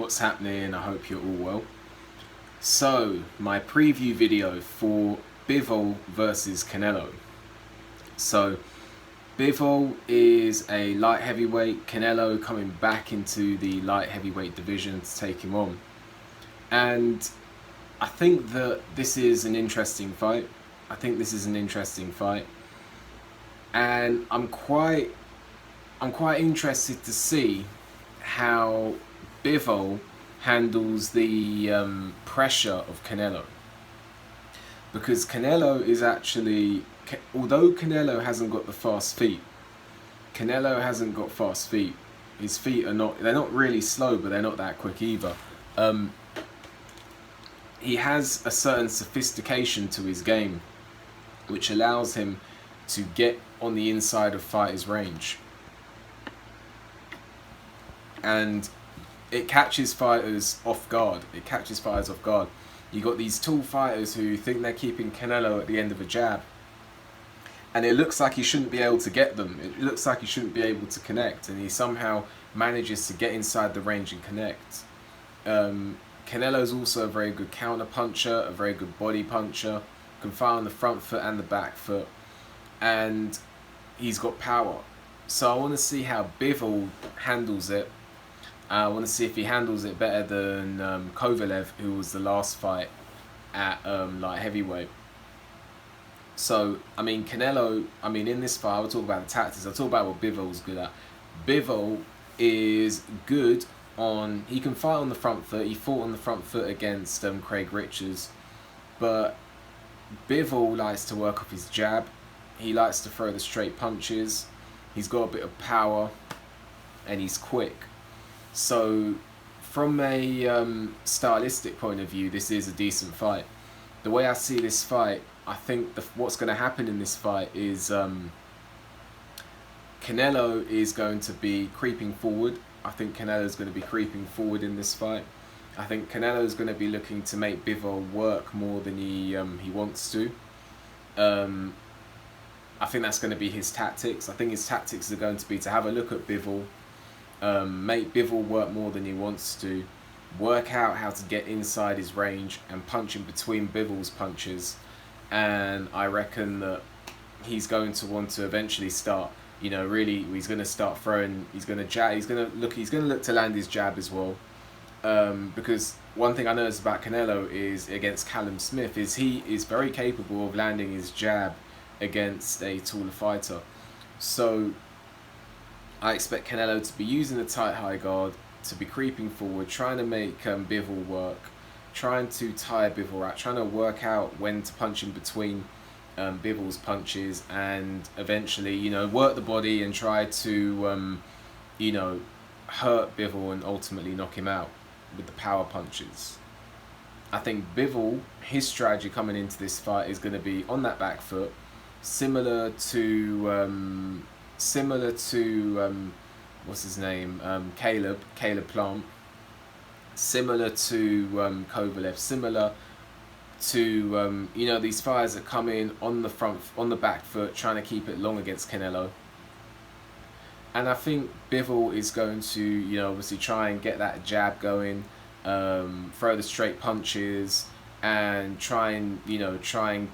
What's happening? I hope you're all well. So, my preview video for Bivol versus Canelo. So, Bivol is a light heavyweight, Canelo coming back into the light heavyweight division to take him on. And I think that this is an interesting fight. And I'm quite interested to see how Bivol handles the pressure of Canelo, because Canelo is actually, although Canelo hasn't got the fast feet, his feet are they're not really slow, but they're not that quick either. He has a certain sophistication to his game, which allows him to get on the inside of fighters' range, and it catches fighters off guard. You got these tall fighters who think they're keeping Canelo at the end of a jab, and it looks like he shouldn't be able to get them. It looks like he shouldn't be able to connect, and he somehow manages to get inside the range and connect. Canelo's also a very good counter puncher, a very good body puncher, can fire on the front foot and the back foot, and he's got power. So I want to see how Bivol handles it. I want to see if he handles it better than Kovalev, who was the last fight at light heavyweight. So, Canelo, in this fight, I'll talk about the tactics. I'll talk about what Bivol's good at. Bivol is good on, he can fight on the front foot. He fought on the front foot against Craig Richards. But Bivol likes to work off his jab. He likes to throw the straight punches. He's got a bit of power, and he's quick. So, from a stylistic point of view, this is a decent fight. The way I see this fight, I think what's going to happen in this fight is Canelo is going to be creeping forward. I think Canelo's going to be creeping forward in this fight. I think Canelo's going to be looking to make Bivol work more than he wants to. I think that's going to be his tactics. I think his tactics are going to be to have a look at Bivol, make Bivol work more than he wants to, work out how to get inside his range and punch in between Bivol's punches. And I reckon that he's going to want to eventually start, he's going to start throwing, he's going to jab, he's going to look to land his jab as well. Because one thing I noticed about Canelo is against Callum Smith is he is very capable of landing his jab against a taller fighter. So I expect Canelo to be using the tight high guard, to be creeping forward, trying to make Bivol work, trying to tire Bivol out, trying to work out when to punch in between Bivol's punches, and eventually, work the body and try to, hurt Bivol and ultimately knock him out with the power punches. I think Bivol, his strategy coming into this fight is going to be on that back foot, similar to what's his name, Caleb Plant, similar to Kovalev, similar to these fighters that come in on the back foot, trying to keep it long against Canelo. And I think Bivol is going to obviously try and get that jab going, throw the straight punches, and try and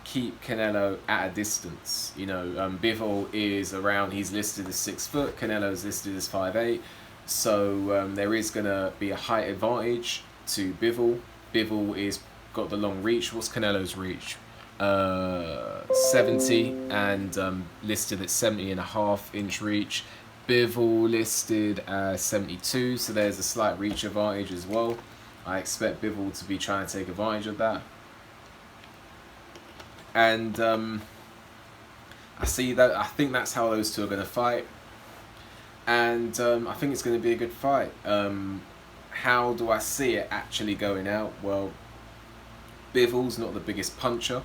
keep Canelo at a distance. Bivol is around, he's listed as 6 foot, Canelo's listed as 5'8", so there is going to be a height advantage to Bivol. Bivol is got the long reach. What's Canelo's reach? 70, and listed at 70.5-inch reach. Bivol listed as 72, so there's a slight reach advantage as well. I expect Bivol to be trying to take advantage of that. And I think that's how those two are going to fight. And I think it's going to be a good fight. How do I see it actually going out? Well, Bivol's not the biggest puncher.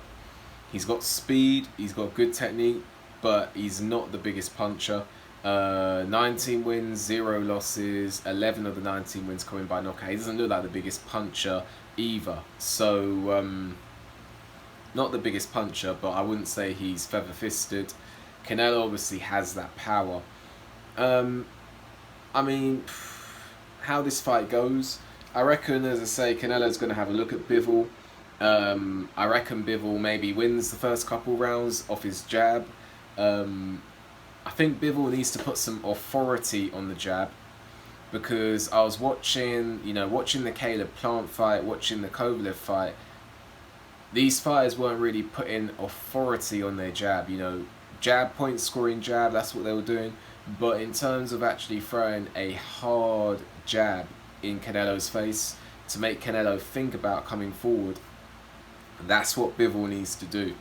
He's got speed, he's got good technique, but he's not the biggest puncher. 19 wins, 0 losses, 11 of the 19 wins coming by knockout. He doesn't look like the biggest puncher either. So, not the biggest puncher, but I wouldn't say he's feather-fisted. Canelo obviously has that power. I mean, how this fight goes, I reckon, as I say, Canelo's going to have a look at Bivol. I reckon Bivol maybe wins the first couple rounds off his jab. I think Bivol needs to put some authority on the jab, because I was watching, watching the Caleb Plant fight, watching the Kovalev fight. These fighters weren't really putting authority on their jab, jab, point scoring jab, that's what they were doing. But in terms of actually throwing a hard jab in Canelo's face to make Canelo think about coming forward, that's what Bivol needs to do.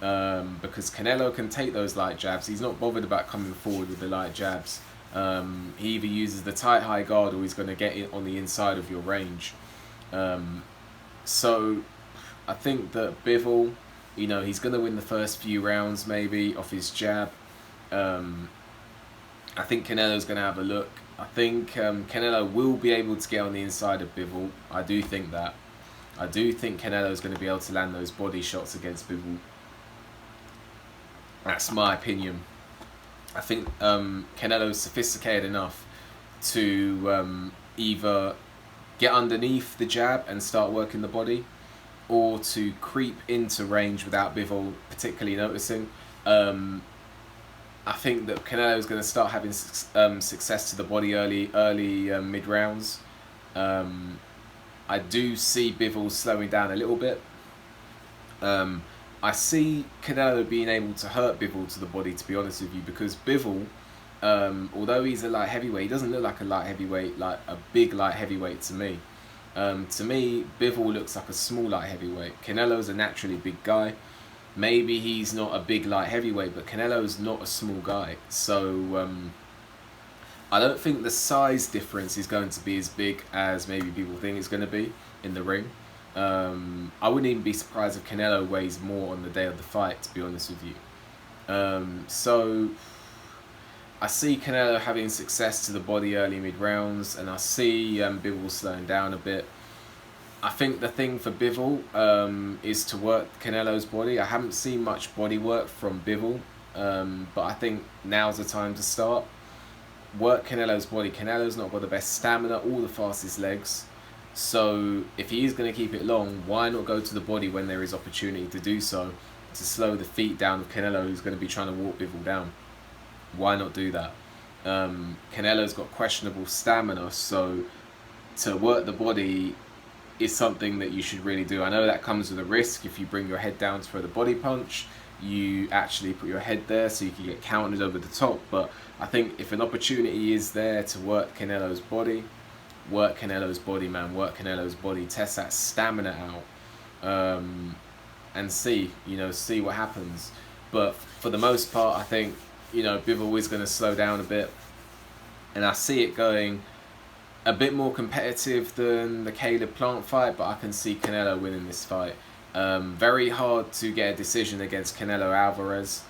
Because Canelo can take those light jabs. He's not bothered about coming forward with the light jabs. He either uses the tight high guard, or he's going to get it on the inside of your range. So I think that Bivol, he's going to win the first few rounds maybe off his jab. I think Canelo's going to have a look. I think Canelo will be able to get on the inside of Bivol. I do think that. I do think Canelo's going to be able to land those body shots against Bivol. That's my opinion. I think Canelo's sophisticated enough to either get underneath the jab and start working the body, or to creep into range without Bivol particularly noticing. I think that Canelo's going to start having success to the body early mid rounds. I do see Bivol slowing down a little bit. I see Canelo being able to hurt Bivol to the body, to be honest with you, because Bivol, although he's a light heavyweight, he doesn't look like a light heavyweight, like a big light heavyweight to me. To me, Bivol looks like a small light heavyweight. Canelo's a naturally big guy. Maybe he's not a big light heavyweight, but Canelo's not a small guy. So I don't think the size difference is going to be as big as maybe people think it's going to be in the ring. I wouldn't even be surprised if Canelo weighs more on the day of the fight, to be honest with you. So I see Canelo having success to the body early mid rounds, and I see Bivol slowing down a bit. I think the thing for Bivol is to work Canelo's body. I haven't seen much body work from Bivol, but I think now's the time to start. Work Canelo's body. Canelo's not got the best stamina or the fastest legs. So if he is going to keep it long, why not go to the body when there is opportunity to do so, to slow the feet down of Canelo, who's going to be trying to walk Bivol down? Why not do that? Canelo's got questionable stamina, so to work the body is something that you should really do. I know that comes with a risk. If you bring your head down to throw the body punch, you actually put your head there so you can get counted over the top. But I think if an opportunity is there to work Canelo's body, work Canelo's body, man. Work Canelo's body. Test that stamina out, and see what happens. But for the most part, I think Bivol is going to slow down a bit, and I see it going a bit more competitive than the Caleb Plant fight. But I can see Canelo winning this fight. Very hard to get a decision against Canelo Alvarez.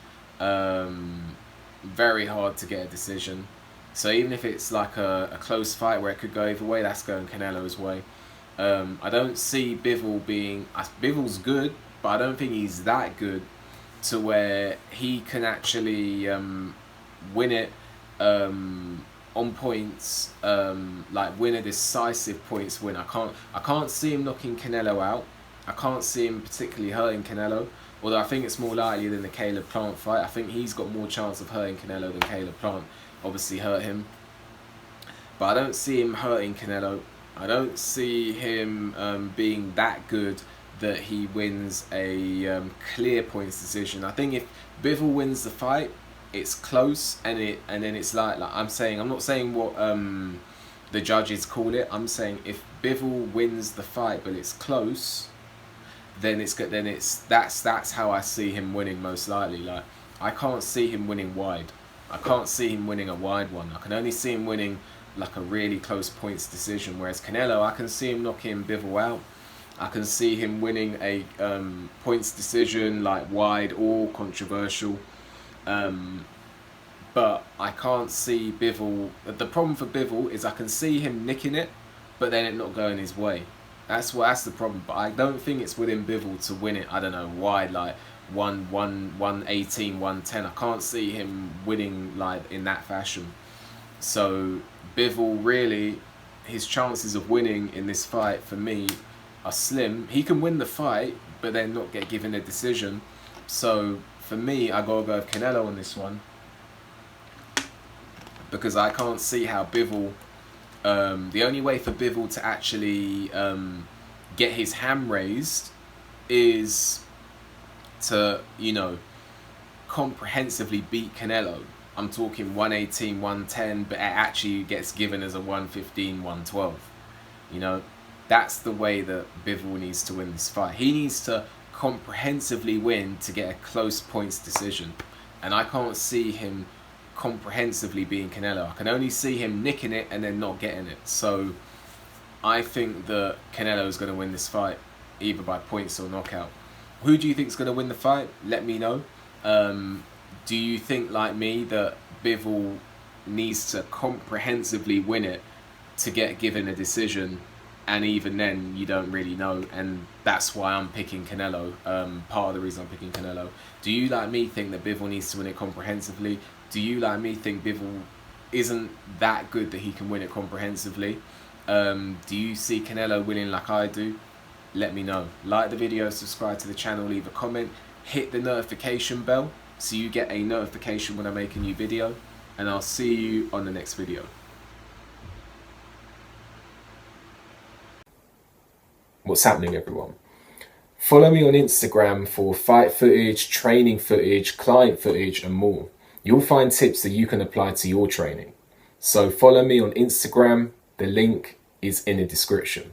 Very hard to get a decision. So even if it's like a close fight where it could go either way, that's going Canelo's way. I don't see Bivol being... Bivol's good, but I don't think he's that good to where he can actually win it on points, like win a decisive points win. I can't see him knocking Canelo out. I can't see him particularly hurting Canelo, although I think it's more likely than the Caleb Plant fight. I think he's got more chance of hurting Canelo than Caleb Plant obviously hurt him. But I don't see him hurting Canelo. I don't see him being that good that he wins a clear points decision. I think if Bivol wins the fight, it's close, and then it's like I'm not saying what the judges call it. I'm saying if Bivol wins the fight but it's close, then that's how I see him winning most likely. Like, I can't see him winning wide. I can't see him winning a wide one. I can only see him winning like a really close points decision. Whereas Canelo, I can see him knocking Bivol out. I can see him winning a points decision, like wide or controversial. But I can't see Bivol. The problem for Bivol is I can see him nicking it, but then it not going his way. That's the problem. But I don't think it's within Bivol to win it, I don't know, wide, like 118, 110. I can't see him winning like in that fashion. So Bivol really, his chances of winning in this fight for me are slim. He can win the fight, but then not get given a decision. So for me, I gotta go with Canelo on this one, because I can't see how Bivol. The only way for Bivol to actually get his ham raised is to, you know, comprehensively beat Canelo. I'm talking 118, 110, but it actually gets given as a 115, 112. You know, that's the way that Bivol needs to win this fight. He needs to comprehensively win to get a close points decision. And I can't see him comprehensively being Canelo. I can only see him nicking it and then not getting it. So I think that Canelo is going to win this fight, either by points or knockout. Who do you think is going to win the fight? Let me know. Do you think, like me, that Bivol needs to comprehensively win it to get given a decision, and even then you don't really know, and that's why I'm picking Canelo, part of the reason I'm picking Canelo? Do you, like me, think that Bivol needs to win it comprehensively? Do you, like me, think Bivol isn't that good that he can win it comprehensively? Do you see Canelo winning like I do? Let me know. Like the video, subscribe to the channel, leave a comment, hit the notification bell so you get a notification when I make a new video, and I'll see you on the next video. What's happening, everyone? Follow me on Instagram for fight footage, training footage, client footage, and more. You'll find tips that you can apply to your training. So follow me on Instagram. The link is in the description.